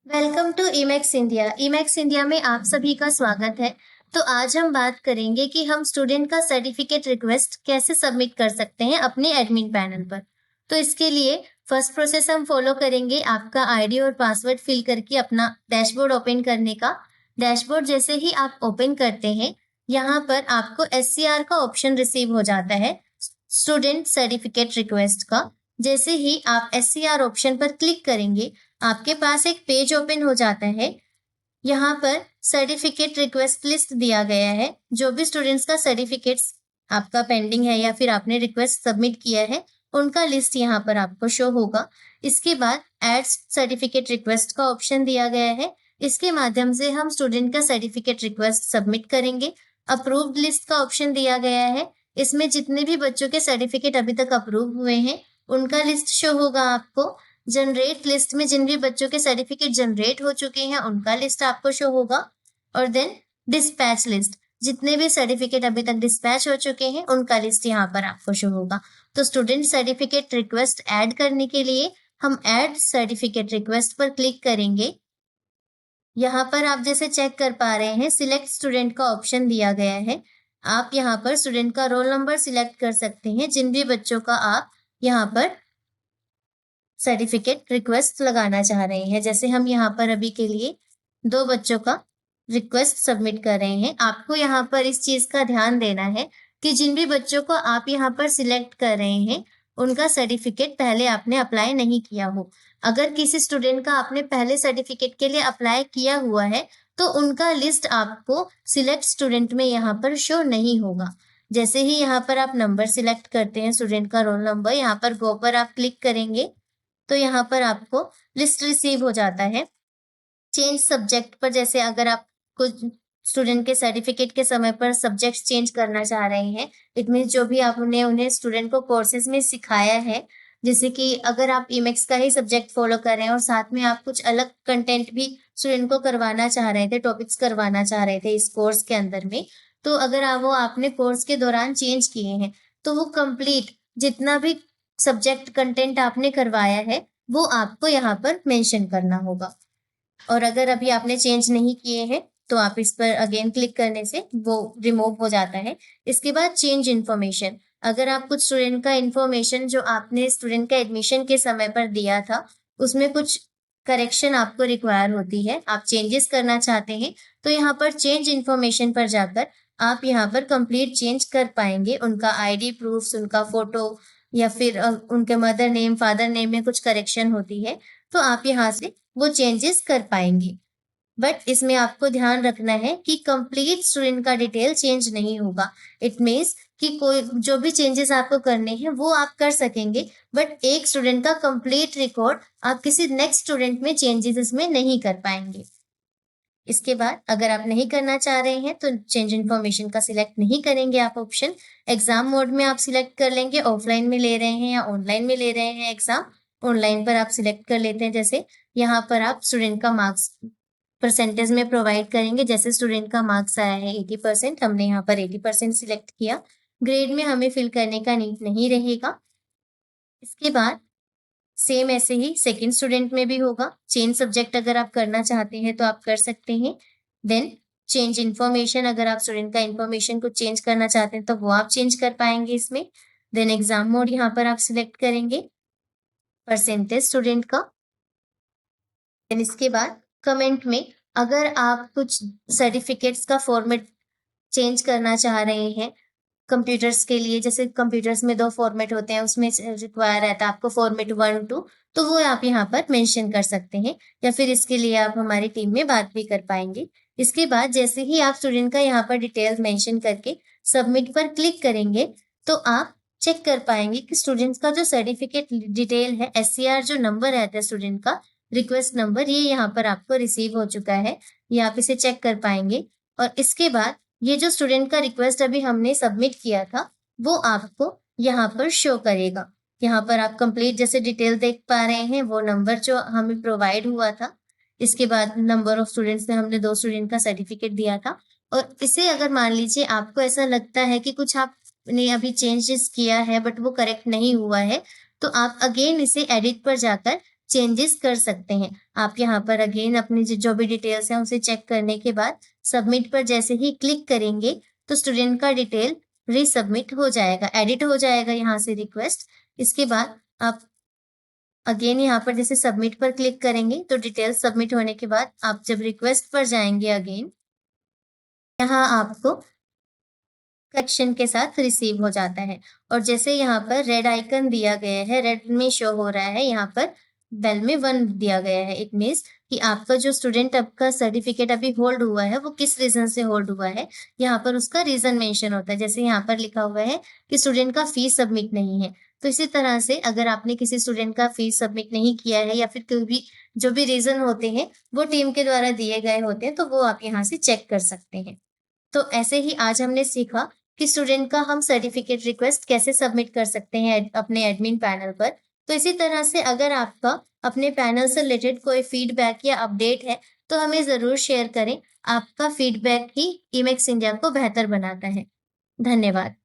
Welcome to Imex India. Imex India में आप सभी का स्वागत है। तो आज हम बात करेंगे कि हम स्टूडेंट का सर्टिफिकेट रिक्वेस्ट कैसे सबमिट कर सकते हैं अपने एडमिन पैनल पर। तो इसके लिए फर्स्ट प्रोसेस हम फॉलो करेंगे, आपका आईडी और पासवर्ड फिल करके अपना डैशबोर्ड ओपन करने का। डैशबोर्ड जैसे ही आप ओपन करते हैं, यहाँ पर आपको SCR का ऑप्शन रिसीव हो जाता है, स्टूडेंट सर्टिफिकेट रिक्वेस्ट का। जैसे ही आप SCR ऑप्शन पर क्लिक करेंगे, आपके पास एक पेज ओपन हो जाता है। यहाँ पर सर्टिफिकेट रिक्वेस्ट लिस्ट दिया गया है। जो भी स्टूडेंट्स का सर्टिफिकेट्स आपका पेंडिंग है या फिर आपने रिक्वेस्ट सबमिट किया है, उनका लिस्ट यहाँ पर आपको शो होगा। इसके बाद एड सर्टिफिकेट रिक्वेस्ट का ऑप्शन दिया गया है। इसके माध्यम से हम स्टूडेंट का सर्टिफिकेट रिक्वेस्ट सबमिट करेंगे। अप्रूव्ड लिस्ट का ऑप्शन दिया गया है। इसमें जितने भी बच्चों के सर्टिफिकेट अभी तक अप्रूव हुए हैं, उनका लिस्ट शो होगा आपको। जनरेट लिस्ट में जिन भी बच्चों के सर्टिफिकेट जनरेट हो चुके हैं, उनका लिस्ट आपको शो होगा। और देन डिस्पैच लिस्ट, जितने भी सर्टिफिकेट अभी तक डिस्पैच हो चुके हैं, उनका लिस्ट यहाँ पर आपको शो होगा। तो स्टूडेंट सर्टिफिकेट रिक्वेस्ट ऐड करने के लिए हम ऐड सर्टिफिकेट रिक्वेस्ट पर क्लिक करेंगे। यहाँ पर आप जैसे चेक कर पा रहे हैं, सिलेक्ट स्टूडेंट का ऑप्शन दिया गया है। आप यहाँ पर स्टूडेंट का रोल नंबर सिलेक्ट कर सकते हैं, जिन भी बच्चों का आप यहाँ पर सर्टिफिकेट रिक्वेस्ट लगाना चाह रहे हैं। जैसे हम यहाँ पर अभी के लिए 2 बच्चों का रिक्वेस्ट सबमिट कर रहे हैं। आपको यहाँ पर इस चीज का ध्यान देना है कि जिन भी बच्चों को आप यहाँ पर सिलेक्ट कर रहे हैं, उनका सर्टिफिकेट पहले आपने अप्लाई नहीं किया हो। अगर किसी स्टूडेंट का आपने पहले सर्टिफिकेट के लिए अप्लाई किया हुआ है, तो उनका लिस्ट आपको सिलेक्ट स्टूडेंट में यहाँ पर शो नहीं होगा। जैसे ही यहाँ पर आप नंबर सिलेक्ट करते हैं, स्टूडेंट का रोल नंबर, यहाँ पर गो पर आप क्लिक करेंगे, तो यहाँ पर आपको लिस्ट रिसीव हो जाता है। चेंज सब्जेक्ट पर, जैसे अगर आप कुछ स्टूडेंट के सर्टिफिकेट के समय पर सब्जेक्ट चेंज करना चाह रहे हैं, इट मीन जो भी आपने उन्हें स्टूडेंट को कोर्सेज में सिखाया है, जैसे कि अगर आप इमेक्स का ही सब्जेक्ट फॉलो कर रहे हैं और साथ में आप कुछ अलग कंटेंट भी स्टूडेंट को करवाना चाह रहे थे, टॉपिक्स करवाना चाह रहे थे इस कोर्स के अंदर में, तो अगर आप वो आपने कोर्स के दौरान चेंज किए हैं, तो वो कंप्लीट जितना भी सब्जेक्ट कंटेंट आपने करवाया है, वो आपको यहाँ पर मेंशन करना होगा। और अगर अभी आपने चेंज नहीं किए हैं, तो आप इस पर अगेन क्लिक करने से वो रिमूव हो जाता है। इसके बाद चेंज इन्फॉर्मेशन, अगर आप कुछ स्टूडेंट का इन्फॉर्मेशन जो आपने स्टूडेंट का एडमिशन के समय पर दिया था, उसमें कुछ करेक्शन आपको रिक्वायर होती है, आप चेंजेस करना चाहते हैं, तो यहाँ पर चेंज इन्फॉर्मेशन पर जाकर आप यहाँ पर कंप्लीट चेंज कर पाएंगे। उनका ID प्रूफ्स, उनका फोटो या फिर उनके मदर नेम, फादर नेम में कुछ करेक्शन होती है, तो आप यहाँ से वो चेंजेस कर पाएंगे। बट इसमें आपको ध्यान रखना है कि कंप्लीट स्टूडेंट का डिटेल चेंज नहीं होगा। इट मीन्स कि कोई जो भी चेंजेस आपको करने हैं वो आप कर सकेंगे, बट एक स्टूडेंट का कंप्लीट रिकॉर्ड आप किसी नेक्स्ट स्टूडेंट में चेंजेस इसमें नहीं कर पाएंगे। इसके बाद अगर आप नहीं करना चाह रहे हैं, तो चेंज इन्फॉर्मेशन का सिलेक्ट नहीं करेंगे आप ऑप्शन। एग्जाम मोड में आप सिलेक्ट कर लेंगे, ऑफलाइन में ले रहे हैं या ऑनलाइन में ले रहे हैं एग्जाम। ऑनलाइन पर आप सिलेक्ट कर लेते हैं। जैसे यहाँ पर आप स्टूडेंट का मार्क्स परसेंटेज में प्रोवाइड करेंगे। जैसे स्टूडेंट का मार्क्स आया है 80%, हमने यहाँ पर 80% सिलेक्ट किया। ग्रेड में हमें फिल करने का नीड नहीं रहेगा। इसके बाद सेम ऐसे ही सेकंड स्टूडेंट में भी होगा। चेंज सब्जेक्ट अगर आप करना चाहते हैं तो आप कर सकते हैं। देन चेंज इन्फॉर्मेशन, अगर आप स्टूडेंट का इन्फॉर्मेशन को चेंज करना चाहते हैं तो वो आप चेंज कर पाएंगे इसमें। देन एग्जाम मोड यहाँ पर आप सिलेक्ट करेंगे, परसेंटेज स्टूडेंट का। देन इसके बाद कमेंट में अगर आप कुछ सर्टिफिकेट्स का फॉर्मेट चेंज करना चाह रहे हैं कंप्यूटर्स के लिए, जैसे कंप्यूटर्स में 2 फॉर्मेट होते हैं, उसमें रिक्वायर रहता है आपको फॉर्मेट 1 2, तो वो आप यहाँ पर मेंशन कर सकते हैं, या फिर इसके लिए आप हमारी टीम में बात भी कर पाएंगे। इसके बाद जैसे ही आप स्टूडेंट का यहाँ पर डिटेल्स मेंशन करके सबमिट पर क्लिक करेंगे, तो आप चेक कर पाएंगे कि स्टूडेंट्स का जो सर्टिफिकेट डिटेल है, SCR जो नंबर रहता है स्टूडेंट का, रिक्वेस्ट नंबर, ये यहाँ पर आपको रिसीव हो चुका है। ये आप इसे चेक कर पाएंगे। और इसके बाद ये जो स्टूडेंट का रिक्वेस्ट अभी हमने सबमिट किया था, वो आपको यहाँ पर शो करेगा। यहाँ पर आप कंप्लीट जैसे डिटेल देख पा रहे हैं, वो नंबर जो हमें प्रोवाइड हुआ था। इसके बाद नंबर ऑफ स्टूडेंट्स में हमने 2 स्टूडेंट का सर्टिफिकेट दिया था। और इसे अगर मान लीजिए आपको ऐसा लगता है कि कुछ आपने अभी चेंजेस किया है बट वो करेक्ट नहीं हुआ है, तो आप अगेन इसे एडिट पर जाकर चेंजेस कर सकते हैं। आप यहाँ पर अगेन अपनी जो भी डिटेल्स हैं उसे चेक करने के बाद सबमिट पर जैसे ही क्लिक करेंगे तो स्टूडेंट का डिटेल रीसबमिट हो जाएगा, एडिट हो जाएगा यहाँ से रिक्वेस्ट। इसके बाद आप अगेन यहाँ पर जैसे सबमिट पर क्लिक करेंगे तो डिटेल सबमिट होने के बाद आप जब रिक्वेस्ट पर जाएंगे अगेन, यहाँ आपको करेक्शन के साथ रिसीव हो जाता है। और जैसे यहाँ पर रेड आइकन दिया गया है, रेड में शो हो रहा है, यहाँ पर बेल में 1 दिया गया है। इट मीन्स कि आपका जो स्टूडेंट आपका सर्टिफिकेट अभी होल्ड हुआ है वो किस रीजन से होल्ड हुआ है, यहाँ पर उसका रीजन मेंशन होता है। जैसे यहाँ पर लिखा हुआ है कि स्टूडेंट का फीस सबमिट नहीं है, तो इसी तरह से अगर आपने किसी स्टूडेंट का फीस सबमिट नहीं किया है या फिर कोई भी जो भी रीजन होते हैं वो टीम के द्वारा दिए गए होते हैं, तो वो आप यहाँ से चेक कर सकते हैं। तो ऐसे ही आज हमने सीखा कि स्टूडेंट का हम सर्टिफिकेट रिक्वेस्ट कैसे सबमिट कर सकते हैं अपने एडमिन पैनल पर। तो इसी तरह से अगर आपका अपने पैनल से रिलेटेड कोई फीडबैक या अपडेट है तो हमें ज़रूर शेयर करें। आपका फीडबैक ही इमेक्स इंडिया को बेहतर बनाता है। धन्यवाद।